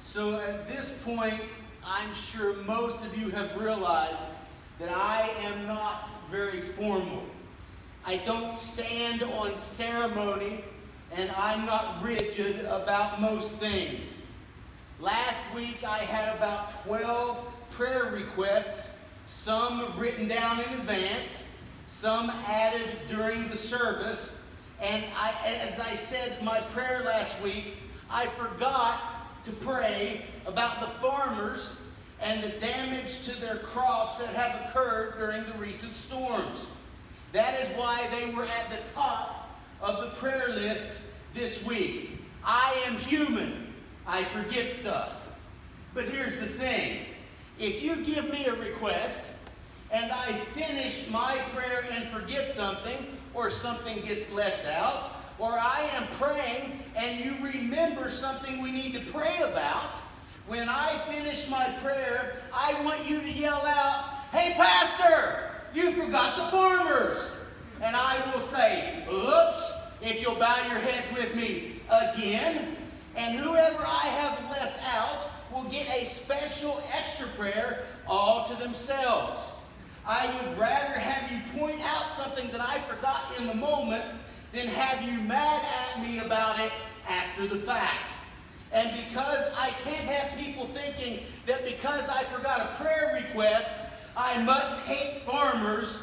So at this point, I'm sure most of you have realized that I am not very formal. I don't stand on ceremony, and I'm not rigid about most things. Last week, I had about 12 prayer requests, some written down in advance, some added during the service. And as I said my prayer last week, I forgot to pray about the farmers and the damage to their crops that have occurred during the recent storms. That is why they were at the top of the prayer list this week. I am human. I forget stuff. But here's the thing. If you give me a request and I finish my prayer and forget something, or something gets left out, or I am praying and you remember something we need to pray about, when I finish my prayer, I want you to yell out, "Hey, Pastor, you forgot the farmers." And I will say, "Oops," if you'll bow your heads with me again. And whoever I have left out will get a special extra prayer all to themselves. I would rather have you point out something that I forgot in the moment than have you mad at me about it after the fact. And because I can't have people thinking that because I forgot a prayer request, I must hate farmers,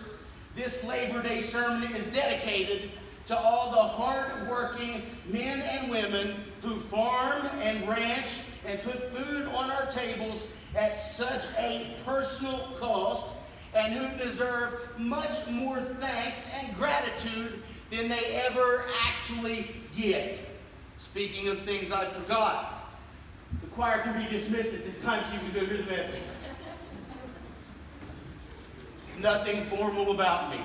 this Labor Day sermon is dedicated to all the hard-working men and women who farm and ranch and put food on our tables at such a personal cost, and who deserve much more thanks and gratitude than they ever actually get. Speaking of things I forgot, the choir can be dismissed at this time so you can go hear the message. Nothing formal about me.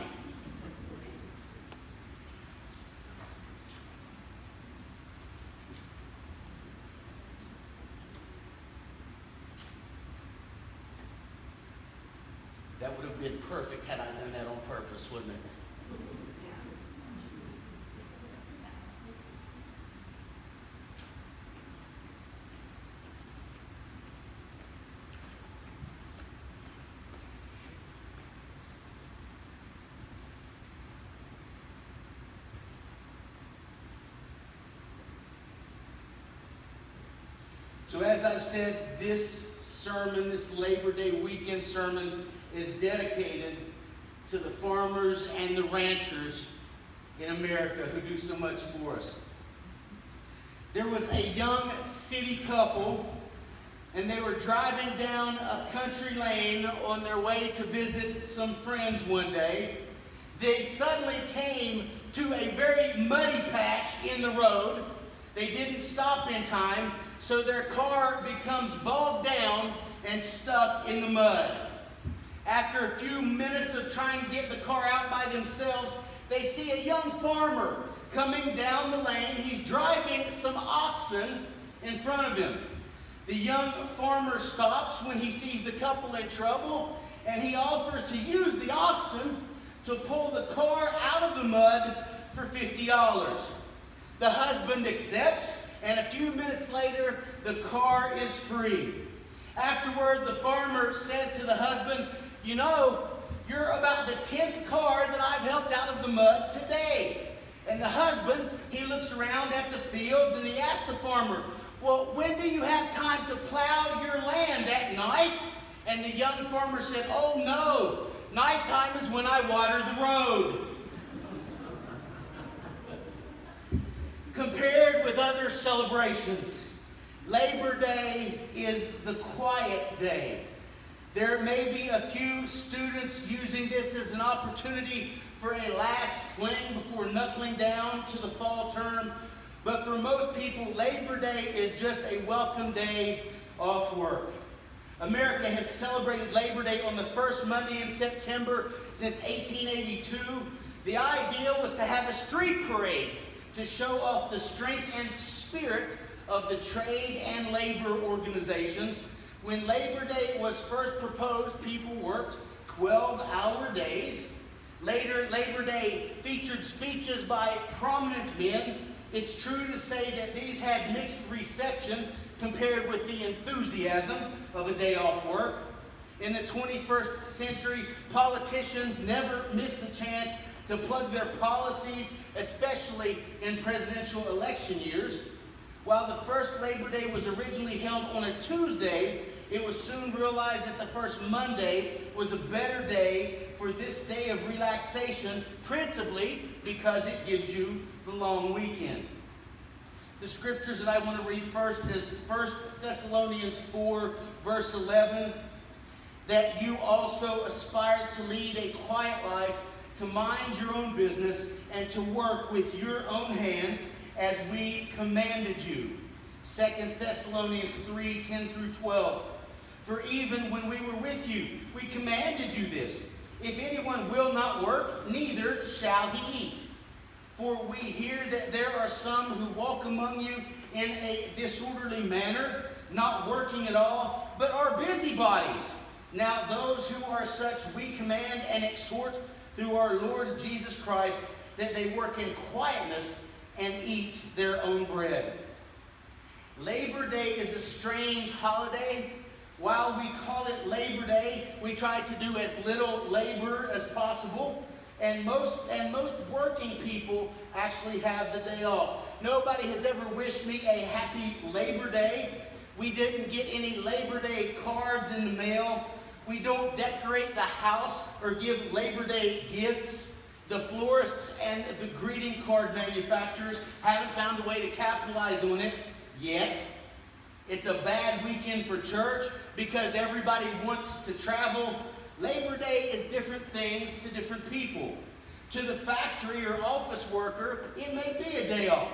That would have been perfect had I done that on purpose, wouldn't it? So as I've said, this sermon, this Labor Day weekend sermon, is dedicated to the farmers and the ranchers in America who do so much for us. There was a young city couple, and they were driving down a country lane on their way to visit some friends one day. They suddenly came to a very muddy patch in the road. They didn't stop in time, so their car becomes bogged down and stuck in the mud. After a few minutes of trying to get the car out by themselves, they see a young farmer coming down the lane. He's driving some oxen in front of him. The young farmer stops when he sees the couple in trouble, and he offers to use the oxen to pull the car out of the mud for $50. The husband accepts, and a few minutes later, the car is free. Afterward, the farmer says to the husband, "You know, you're about the 10th car that I've helped out of the mud today." And the husband, he looks around at the fields and he asks the farmer, "Well, when do you have time to plow your land, at night?" And the young farmer said, "Oh no, nighttime is when I water the road." Compared with other celebrations, Labor Day is the quiet day. There may be a few students using this as an opportunity for a last fling before knuckling down to the fall term, but for most people, Labor Day is just a welcome day off work. America has celebrated Labor Day on the first Monday in September since 1882. The idea was to have a street parade to show off the strength and spirit of the trade and labor organizations. When Labor Day was first proposed, people worked 12-hour days. Later, Labor Day featured speeches by prominent men. It's true to say that these had mixed reception compared with the enthusiasm of a day off work. In the 21st century, politicians never miss the chance to plug their policies, especially in presidential election years. While the first Labor Day was originally held on a Tuesday, it was soon realized that the first Monday was a better day for this day of relaxation, principally because it gives you the long weekend. The scriptures that I want to read first is 1 Thessalonians 4, verse 11, that you also aspire to lead a quiet life, to mind your own business, and to work with your own hands as we commanded you. 2 Thessalonians 3, 10 through 12. For even when we were with you, we commanded you this. If anyone will not work, neither shall he eat. For we hear that there are some who walk among you in a disorderly manner, not working at all, but are busybodies. Now those who are such we command and exhort through our Lord Jesus Christ, that they work in quietness and eat their own bread. Labor Day is a strange holiday. While we call it Labor Day, we try to do as little labor as possible. And most working people actually have the day off. Nobody has ever wished me a happy Labor Day. We didn't get any Labor Day cards in the mail. We don't decorate the house or give Labor Day gifts. The florists and the greeting card manufacturers haven't found a way to capitalize on it yet. It's a bad weekend for church because everybody wants to travel. Labor Day is different things to different people. To the factory or office worker, it may be a day off.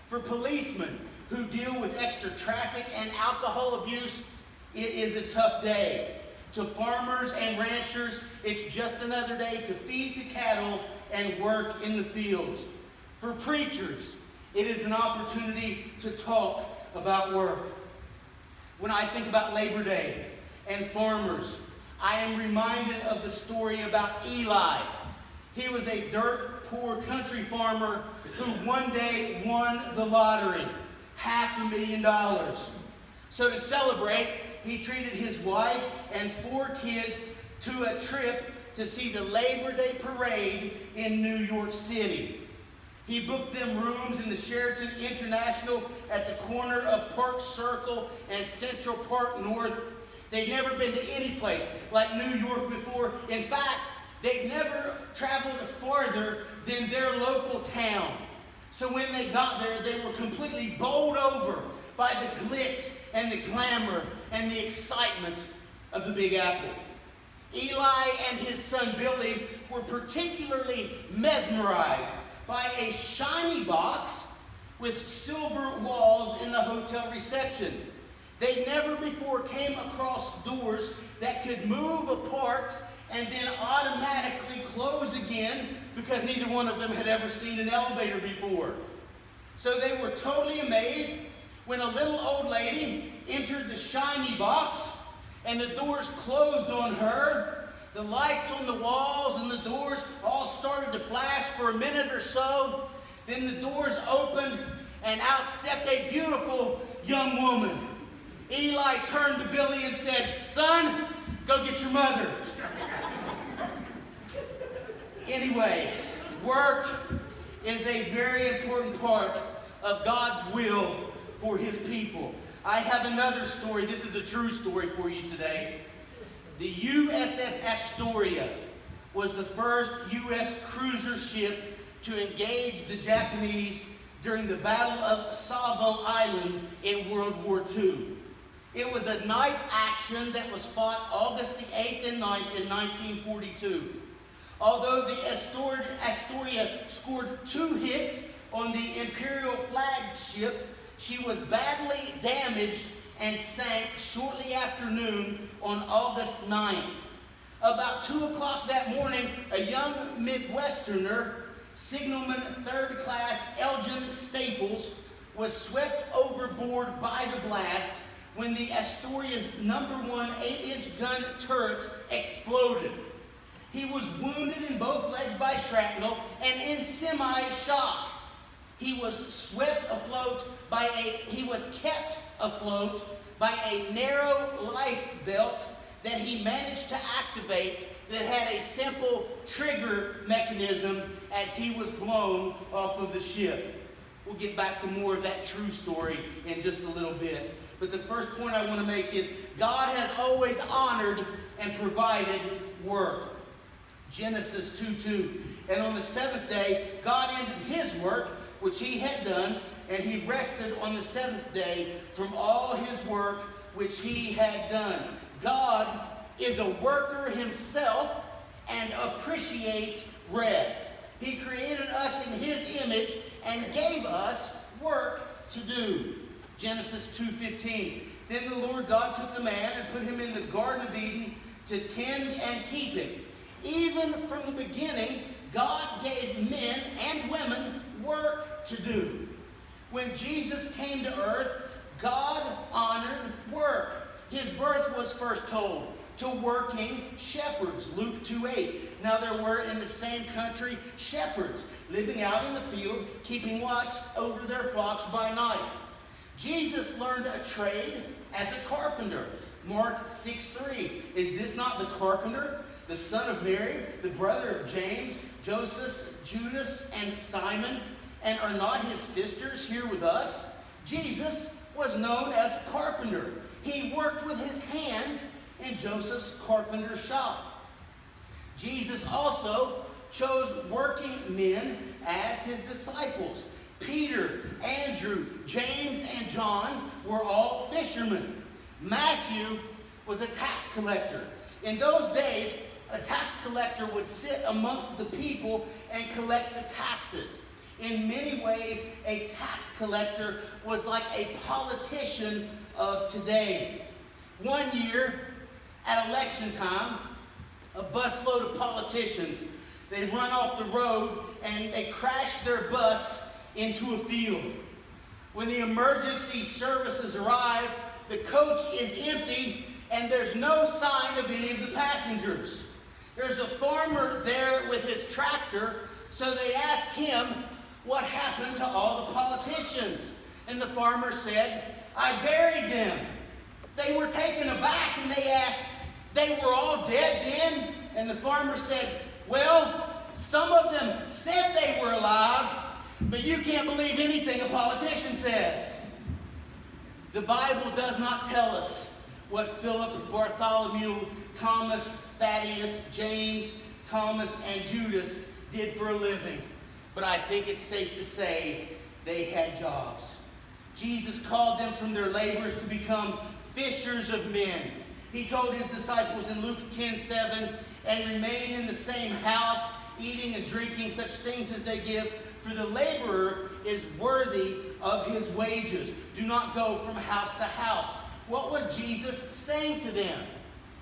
For policemen who deal with extra traffic and alcohol abuse, it is a tough day. To farmers and ranchers, it's just another day to feed the cattle and work in the fields. For preachers, it is an opportunity to talk about work. When I think about Labor Day and farmers, I am reminded of the story about Eli. He was a dirt poor country farmer who one day won the lottery, $500,000. So to celebrate, he treated his wife and 4 kids to a trip to see the Labor Day parade in New York City. He booked them rooms in the Sheraton International at the corner of Park Circle and Central Park North. They'd never been to any place like New York before. In fact, they'd never traveled farther than their local town. So when they got there, they were completely bowled over by the glitz and the glamour and the excitement of the Big Apple. Eli and his son Billy were particularly mesmerized by a shiny box with silver walls in the hotel reception. They never before came across doors that could move apart and then automatically close again because neither one of them had ever seen an elevator before. So they were totally amazed when a little old lady entered the shiny box and the doors closed on her. The lights on the walls and the doors all started to flash for a minute or so. Then the doors opened and out stepped a beautiful young woman. Eli turned to Billy and said, "Son, go get your mother." Anyway, work is a very important part of God's will for his people. I have another story. This is a true story for you today. The USS Astoria was the first U.S. cruiser ship to engage the Japanese during the Battle of Savo Island in World War II. It was a night action that was fought August the 8th and 9th in 1942. Although the Astoria scored 2 hits on the Imperial flagship, she was badly damaged and sank shortly after noon on August 9th. About 2 o'clock that morning, a young Midwesterner, Signalman 3rd Class Elgin Staples, was swept overboard by the blast when the Astoria's number 1 8-inch gun turret exploded. He was wounded in both legs by shrapnel and in semi-shock. He was kept afloat by a narrow life belt that he managed to activate that had a simple trigger mechanism as he was blown off of the ship. We'll get back to more of that true story in just a little bit. But the first point I want to make is God has always honored and provided work. Genesis 2:2. And on the seventh day, God ended his work, which he had done, and he rested on the seventh day from all his work which he had done. God is a worker himself and appreciates rest. He created us in his image and gave us work to do. Genesis 2:15. Then the Lord God took the man and put him in the Garden of Eden to tend and keep it. Even from the beginning, God gave men and women work to do. When Jesus came to earth, God honored work. His birth was first told to working shepherds, Luke 2:8. Now there were in the same country shepherds living out in the field, keeping watch over their flocks by night. Jesus learned a trade as a carpenter. Mark 6:3. Is this not the carpenter, the son of Mary, the brother of James, Joseph, Judas, and Simon? And are not his sisters here with us? Jesus was known as a carpenter. He worked with his hands in Joseph's carpenter shop. Jesus also chose working men as his disciples. Peter, Andrew, James, and John were all fishermen. Matthew was a tax collector. In those days, a tax collector would sit amongst the people and collect the taxes. In many ways, a tax collector was like a politician of today. One year, at election time, a busload of politicians, they run off the road and they crash their bus into a field. When the emergency services arrive, the coach is empty and there's no sign of any of the passengers. There's a farmer there with his tractor, so they ask him what happened to all the politicians. And the farmer said, I buried them. They were taken aback and they asked, they were all dead then? And the farmer said, well, some of them said they were alive, but you can't believe anything a politician says. The Bible does not tell us what Philip, Bartholomew, Thomas, Thaddeus, James, Thomas, and Judas did for a living. But I think it's safe to say they had jobs. Jesus called them from their labors to become fishers of men. He told his disciples in Luke 10:7, and remain in the same house, eating and drinking such things as they give, for the laborer is worthy of his wages. Do not go from house to house. What was Jesus saying to them?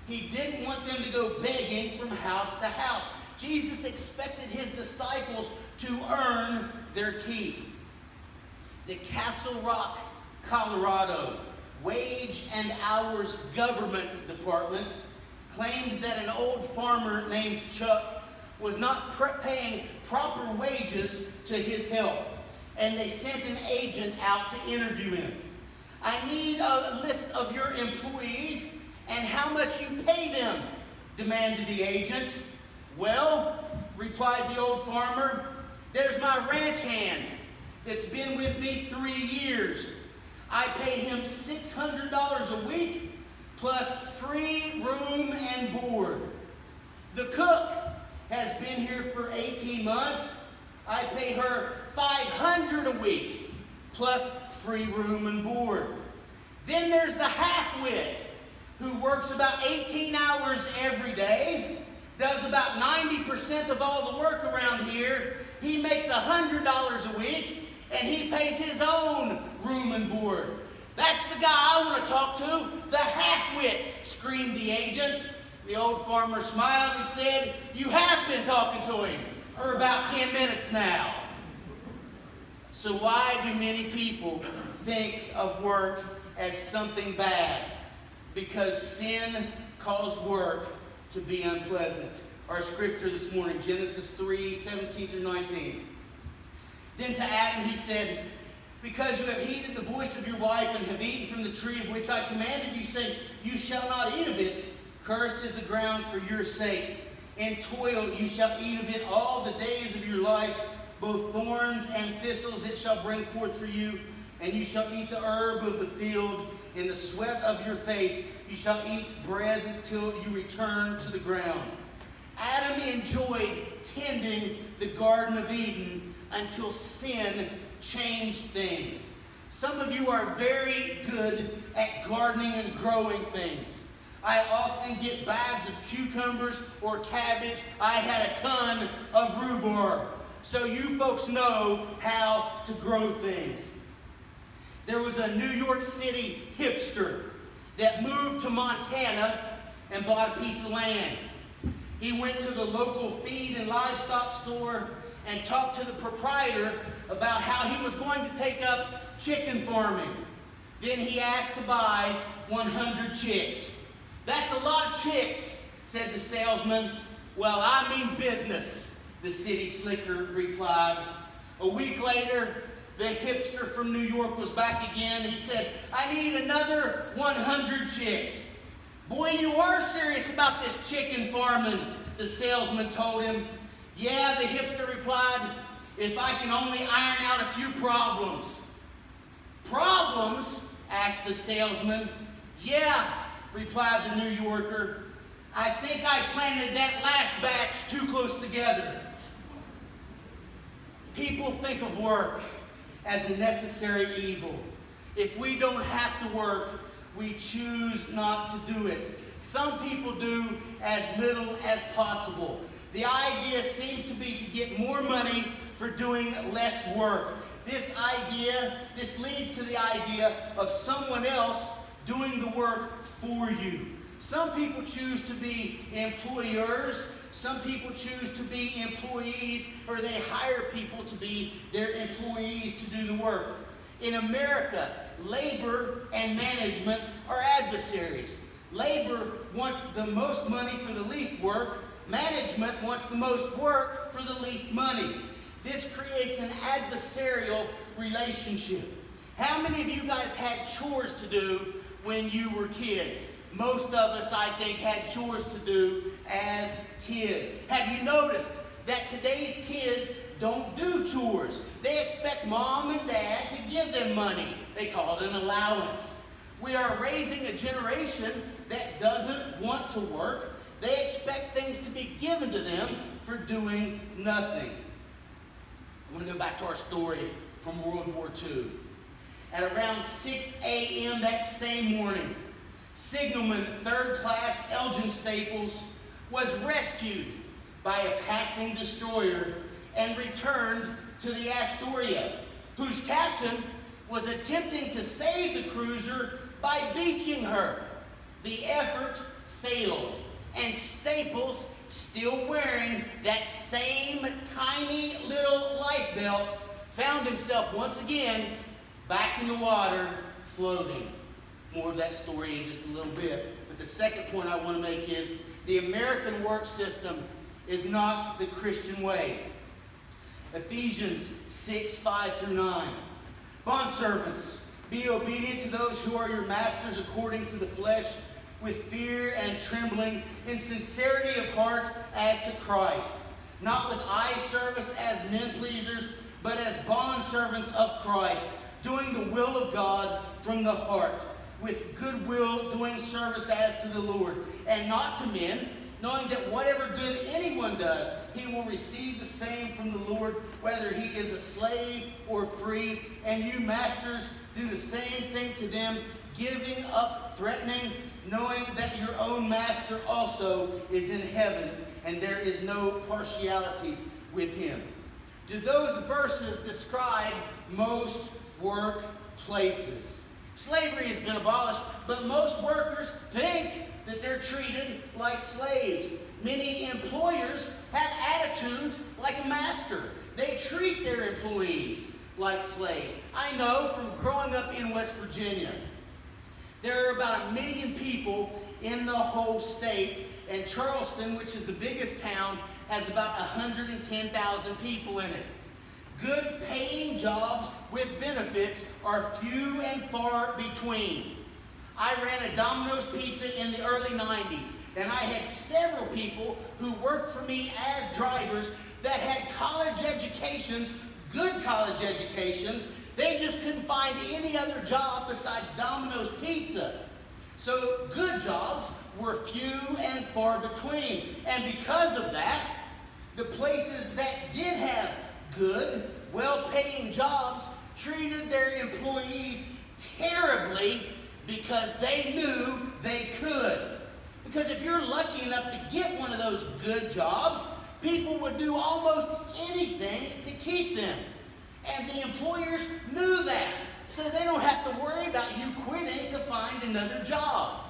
He didn't want them to go begging from house to house. Jesus expected his disciples to earn their keep. The Castle Rock, Colorado Wage and Hours Government Department claimed that an old farmer named Chuck was not paying proper wages to his help, and they sent an agent out to interview him. I need a list of your employees and how much you pay them, demanded the agent. Well, replied the old farmer, there's my ranch hand that's been with me 3 years. I pay him $600 a week plus free room and board. The cook has been here for 18 months. I pay her $500 a week plus free room and board. Then there's the half-wit who works about 18 hours every day, does about 90% of all the work around here. He makes $100 a week, and he pays his own room and board. That's the guy I want to talk to, the half-wit, screamed the agent. The old farmer smiled and said, you have been talking to him for about 10 minutes now. So why do many people think of work as something bad? Because sin caused work to be unpleasant. Our scripture this morning, Genesis 3:17-19. Then to Adam he said, Because you have heeded the voice of your wife and have eaten from the tree of which I commanded you, saying, you shall not eat of it. Cursed is the ground for your sake. In toil you shall eat of it all the days of your life. Both thorns and thistles it shall bring forth for you. And you shall eat the herb of the field. In the sweat of your face you shall eat bread till you return to the ground. Adam enjoyed tending the Garden of Eden until sin changed things. Some of you are very good at gardening and growing things. I often get bags of cucumbers or cabbage. I had a ton of rhubarb. So you folks know how to grow things. There was a New York City hipster that moved to Montana and bought a piece of land. He went to the local feed and livestock store and talked to the proprietor about how he was going to take up chicken farming. Then he asked to buy 100 chicks. That's a lot of chicks, said the salesman. Well, I mean business, the city slicker replied. A week later, the hipster from New York was back again. He said, I need another 100 chicks. Boy, you are serious about this chicken farming, the salesman told him. Yeah, the hipster replied, if I can only iron out a few problems. Problems? Asked the salesman. Yeah, replied the New Yorker. I think I planted that last batch too close together. People think of work as a necessary evil. If we don't have to work, we choose not to do it. Some people do as little as possible. The idea seems to be to get more money for doing less work. This leads to the idea of someone else doing the work for you. Some people choose to be employers. Some people choose to be employees, or they hire people to be their employees to do the work. In America, labor and management are adversaries. Labor wants the most money for the least work. Management wants the most work for the least money. This creates an adversarial relationship. How many of you guys had chores to do when you were kids? Most of us, I think, had chores to do as kids. Have you noticed that today's kids don't do chores? They expect mom and dad to give them money. They call it an allowance. We are raising a generation that doesn't want to work. They expect things to be given to them for doing nothing. I want to go back to our story from World War II. At around 6 a.m. that same morning, Signalman 3rd Class Elgin Staples was rescued by a passing destroyer and returned to the Astoria, whose captain was attempting to save the cruiser by beaching her. The effort failed, and Staples, still wearing that same tiny little life belt, found himself once again back in the water, floating. More of that story in just a little bit. But the second point I want to make is the American work system is not the Christian way. Ephesians 6:5-9. Bondservants, be obedient to those who are your masters according to the flesh, with fear and trembling, in sincerity of heart as to Christ, not with eye service as men pleasers, but as bondservants of Christ, doing the will of God from the heart, with goodwill doing service as to the Lord, and not to men, knowing that whatever good anyone does, he will receive the same from the Lord, whether he is a slave or free. And you masters, do the same thing to them, giving up threatening, knowing that your own master also is in heaven, and there is no partiality with him. Do those verses describe most workplaces? Slavery has been abolished, but most workers think that they're treated like slaves. Many employers have attitudes like a master. They treat their employees like slaves. I know from growing up in West Virginia, there are about 1 million people in the whole state, and Charleston, which is the biggest town, has about 110,000 people in it. good paying jobs with benefits are few and far between. I ran a Domino's Pizza in the early 90s, and I had several people who worked for me as drivers that had college educations, good college educations. They just couldn't find any other job besides Domino's Pizza. So good jobs were few and far between. And because of that, the places that did have good, well-paying jobs treated their employees terribly because they knew they could. Because if you're lucky enough to get one of those good jobs, people would do almost anything to keep them. And the employers knew that, so they don't have to worry about you quitting to find another job.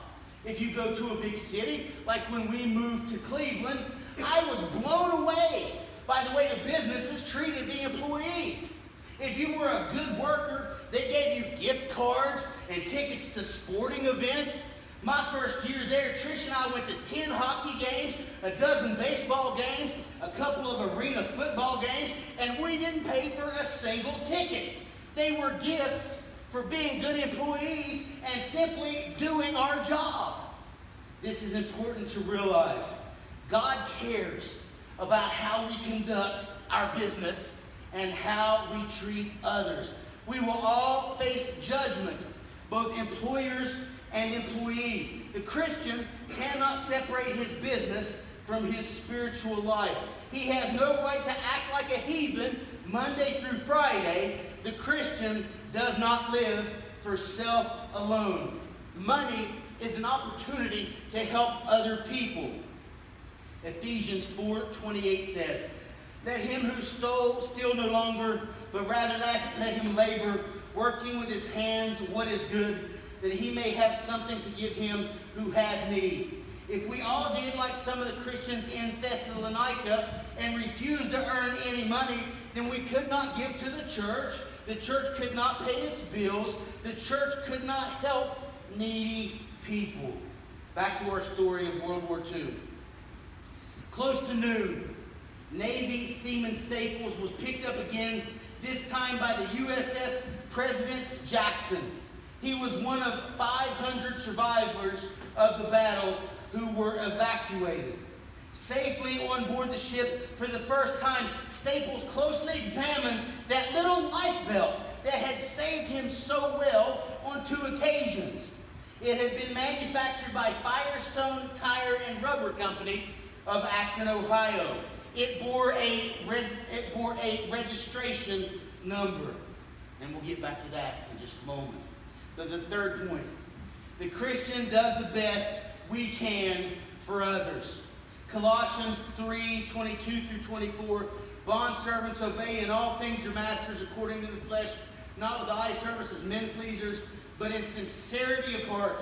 If you go to a big city, like when we moved to Cleveland, I was blown away by the way the businesses treated the employees. If you were a good worker, they gave you gift cards and tickets to sporting events. My first year there, Trish and I went to 10 hockey games, a dozen baseball games, a couple of arena football games, and we didn't pay for a single ticket. They were gifts for being good employees and simply doing our job. This is important to realize. God cares about how we conduct our business and how we treat others. We will all face judgment, both employers and employee. The Christian cannot separate his business from his spiritual life. He has no right to act like a heathen Monday through Friday. The Christian does not live for self alone. Money is an opportunity to help other people. Ephesians 4:28 says, "Let him who stole steal no longer, but rather let him labor, working with his hands what is good, that he may have something to give him who has need." If we all did like some of the Christians in Thessalonica and refused to earn any money, then we could not give to the church could not pay its bills, the church could not help needy people. Back to our story of World War II. Close to noon, Navy Seaman Staples was picked up again, this time by the USS President Jackson. He was one of 500 survivors of the battle who were evacuated. Safely on board the ship for the first time, Staples closely examined that little life belt that had saved him so well on 2 occasions. It had been manufactured by Firestone Tire and Rubber Company of Akron, Ohio. It bore a registration number. And we'll get back to that in just a moment. But the third point, the Christian does the best we can for others. Colossians 3:22 through 24, "Bondservants, obey in all things your masters according to the flesh, not with eye service as men pleasers, but in sincerity of heart,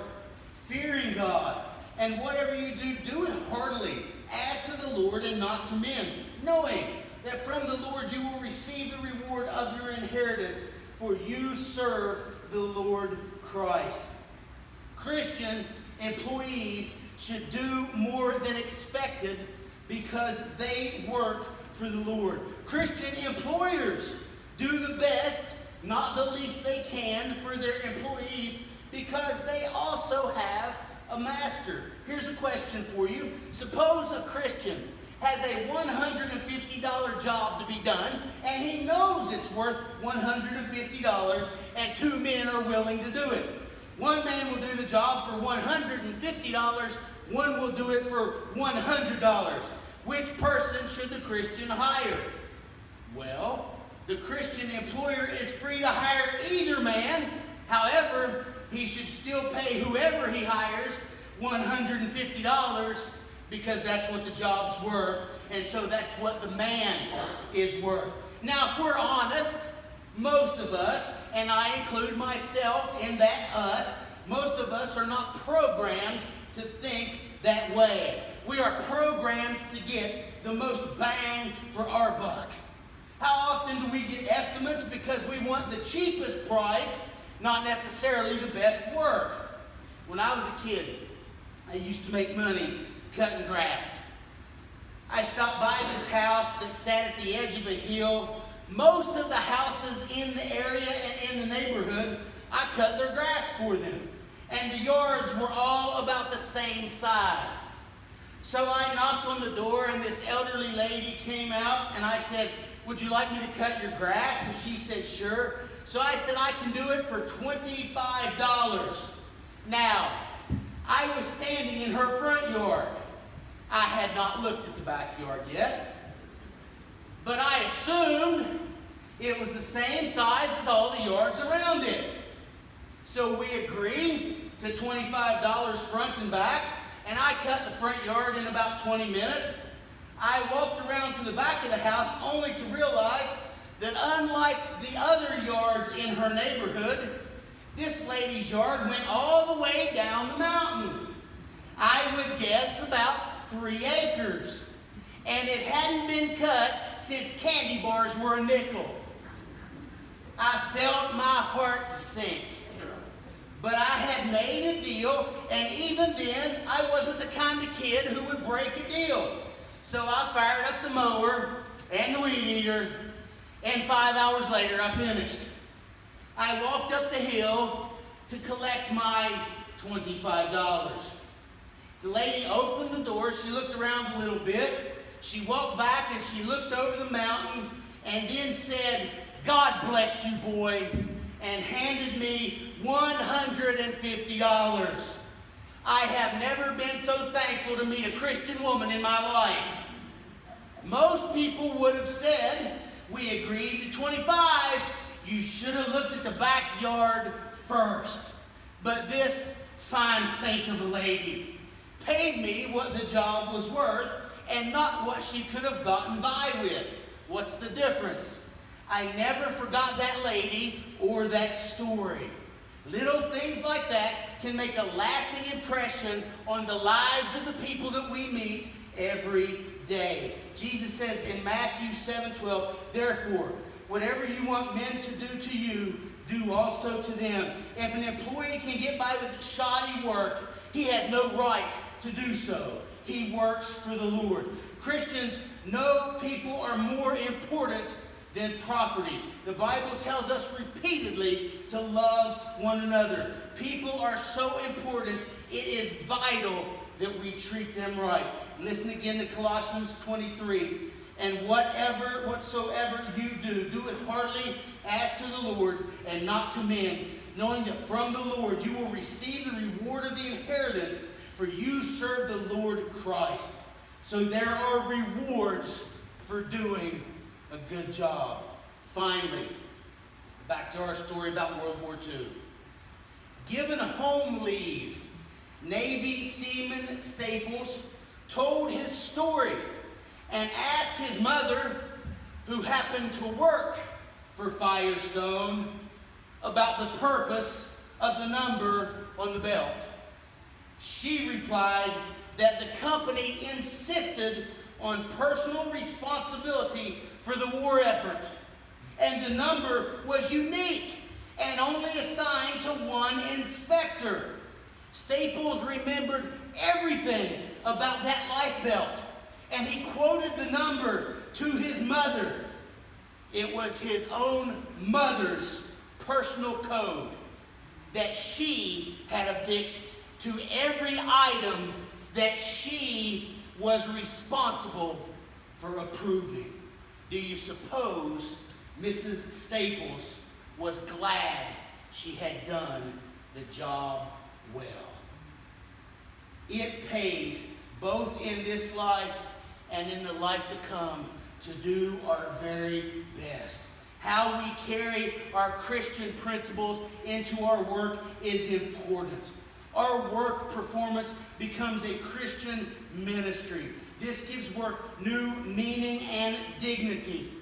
fearing God. And whatever you do, do it heartily, as to the Lord and not to men, knowing that from the Lord you will receive the reward of your inheritance, for you serve the Lord Christ." Christian employees should do more than expected because they work for the Lord. Christian employers do the best, not the least they can, for their employees because they also have a master. Here's a question for you. Suppose a Christian has a $150 job to be done, and he knows it's worth $150, and 2 men are willing to do it. One man will do the job for $150, one will do it for $100. Which person should the Christian hire? Well, the Christian employer is free to hire either man. However, he should still pay whoever he hires $150 because that's what the job's worth, and so that's what the man is worth. Now, if we're honest, most of us, and I include myself in that us, most of us are not programmed to think that way. We are programmed to get the most bang for our buck. How often do we get estimates because we want the cheapest price, not necessarily the best work? When I was a kid, I used to make money cutting grass. I stopped by this house that sat at the edge of a hill most of the houses in the area and in the neighborhood, I cut their grass for them. And the yards were all about the same size. So I knocked on the door, and this elderly lady came out, and I said, "Would you like me to cut your grass?" And she said, "Sure." So I said, "I can do it for $25. Now, I was standing in her front yard. I had not looked at the backyard yet, but I assumed it was the same size as all the yards around it. So we agreed to $25 front and back, and I cut the front yard in about 20 minutes. I walked around to the back of the house only to realize that unlike the other yards in her neighborhood, this lady's yard went all the way down the mountain. I would guess about 3 acres. And it hadn't been cut since candy bars were a nickel. I felt my heart sink. But I had made a deal, and even then, I wasn't the kind of kid who would break a deal. So I fired up the mower and the weed eater, and 5 hours later, I finished. I walked up the hill to collect my $25. The lady opened the door. She looked around a little bit. She walked back, and she looked over the mountain, and then said, "God bless you, boy," and handed me $150. I have never been so thankful to meet a Christian woman in my life. Most people would have said, "We agreed to 25. You should have looked at the backyard first." But this fine saint of a lady paid me what the job was worth and not what she could have gotten by with. What's the difference? I never forgot that lady or that story. Little things like that can make a lasting impression on the lives of the people that we meet every day. Jesus says in Matthew 7:12, "Therefore, whatever you want men to do to you, do also to them." If an employee can get by with shoddy work, he has no right to do so. He works for the Lord. Christians know people are more important than property. The Bible tells us repeatedly to love one another. People are so important, it is vital that we treat them right. Listen again to Colossians 23. "And whatsoever you do, do it heartily as to the Lord and not to men, knowing that from the Lord you will receive the reward of the inheritance, for you serve the Lord Christ." So there are rewards for doing a good job. Finally, back to our story about World War II. Given home leave, Navy Seaman Staples told his story and asked his mother, who happened to work for Firestone, about the purpose of the number on the belt. She replied that the company insisted on personal responsibility for the war effort, and the number was unique and only assigned to one inspector. Staples remembered everything about that life belt, and he quoted the number to his mother. It was his own mother's personal code that she had affixed to every item that she was responsible for approving. Do you suppose Mrs. Staples was glad she had done the job well? It pays, both in this life and in the life to come, to do our very best. How we carry our Christian principles into our work is important. Our work performance becomes a Christian ministry. This gives work new meaning and dignity.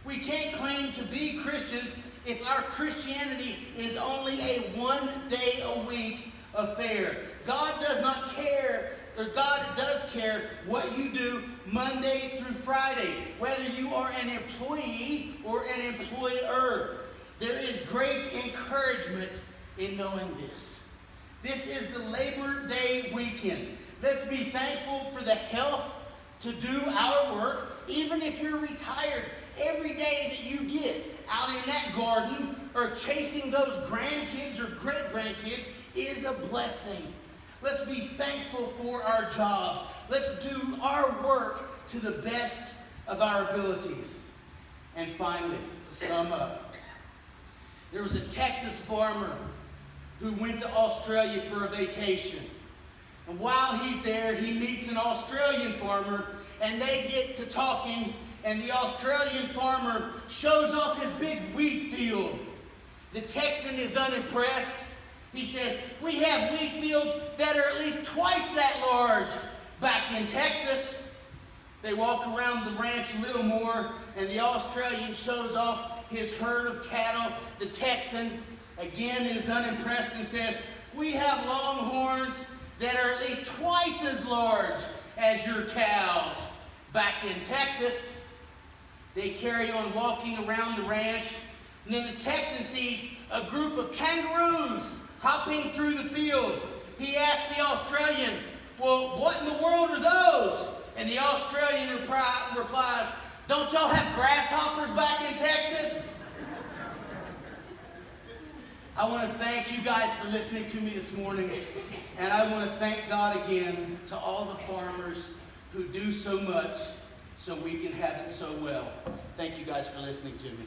We can't claim to be Christians if our Christianity is only a one-day-a-week affair. God does not care, or God does care what you do Monday through Friday, whether you are an employee or an employer. There is great encouragement in knowing this. This is the Labor Day weekend. Let's be thankful for the health to do our work, even if you're retired every day that you get out in that garden or chasing those grandkids or great-grandkids is a blessing. Let's be thankful for our jobs. Let's do our work to the best of our abilities. And finally, to sum up, there was a Texas farmer who went to Australia for a vacation. And while he's there, he meets an Australian farmer, and they get to talking, and the Australian farmer shows off his big wheat field. The Texan is unimpressed. He says, "We have wheat fields that are at least twice that large back in Texas." They walk around the ranch a little more, and the Australian shows off his herd of cattle. The Texan, again, is unimpressed and says, "We have longhorns that are at least twice as large as your cows back in Texas." They carry on walking around the ranch, and then the Texan sees a group of kangaroos hopping through the field. He asks the Australian, "Well, what in the world are those?" And the Australian replies, "Don't y'all have grasshoppers back in Texas?" I want to thank you guys for listening to me this morning. And I want to thank God again to all the farmers who do so much so we can have it so well. Thank you guys for listening to me.